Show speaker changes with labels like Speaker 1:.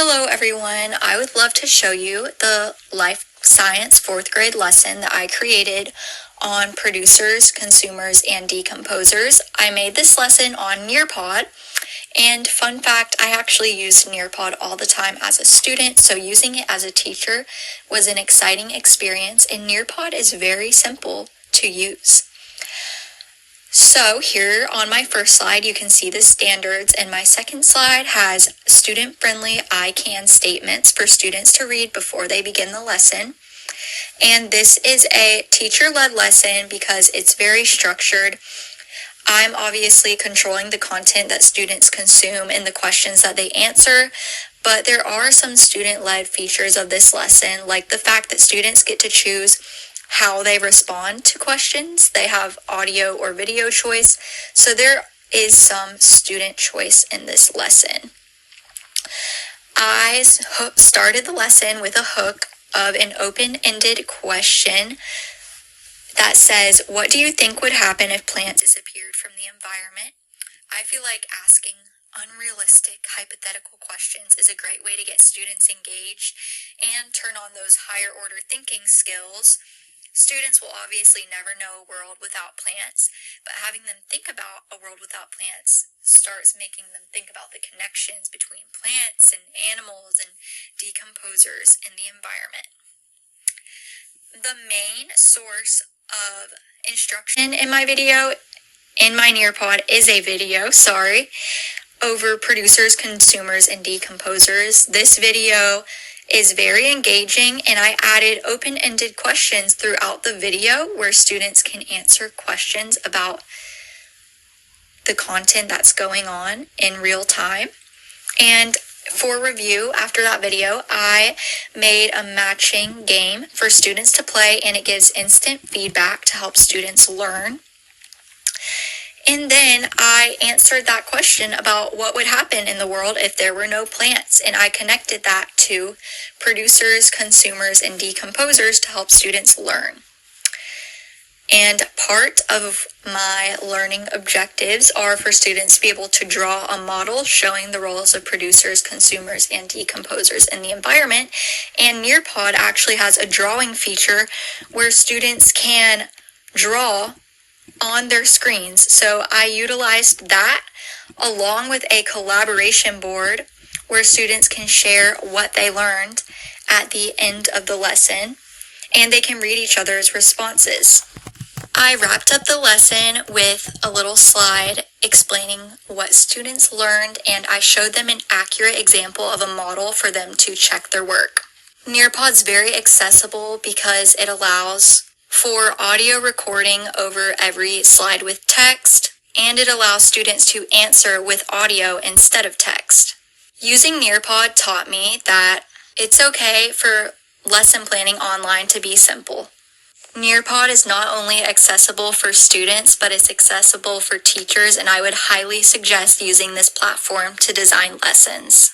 Speaker 1: Hello everyone, I would love to show you the life science 4th grade lesson that I created on producers, consumers, and decomposers. I made this lesson on Nearpod, and fun fact, I actually used Nearpod all the time as a student, so using it as a teacher was an exciting experience, and Nearpod is very simple to use. So here on my first slide, you can see the standards, and my second slide has student-friendly I can statements for students to read before they begin the lesson. And this is a teacher-led lesson because it's very structured. I'm obviously controlling the content that students consume and the questions that they answer, but there are some student-led features of this lesson, like the fact that students get to choose how they respond to questions. They have audio or video choice, so there is some student choice in this lesson. I started the lesson with a hook of an open-ended question that says, what do you think would happen if plants disappeared from the environment? I feel like asking unrealistic hypothetical questions is a great way to get students engaged and turn on those higher order thinking skills. Students will obviously never know a world without plants, but having them think about a world without plants starts making them think about the connections between plants and animals and decomposers in the environment. The main source of instruction in my video, in my Nearpod, is a video, over producers, consumers, and decomposers. This video is very engaging, and I added open-ended questions throughout the video where students can answer questions about the content that's going on in real time. And for review after that video, I made a matching game for students to play, and it gives instant feedback to help students learn. And then I answered that question about what would happen in the world if there were no plants, and I connected that to producers, consumers, and decomposers to help students learn. And part of my learning objectives are for students to be able to draw a model showing the roles of producers, consumers, and decomposers in the environment. And Nearpod actually has a drawing feature where students can draw on their screens. So I utilized that along with a collaboration board where students can share what they learned at the end of the lesson, and they can read each other's responses. I wrapped up the lesson with a little slide explaining what students learned, and I showed them an accurate example of a model for them to check their work. Nearpod's very accessible because it allows for audio recording over every slide with text, and it allows students to answer with audio instead of text. Using Nearpod taught me that it's okay for lesson planning online to be simple. Nearpod is not only accessible for students, but it's accessible for teachers, and I would highly suggest using this platform to design lessons.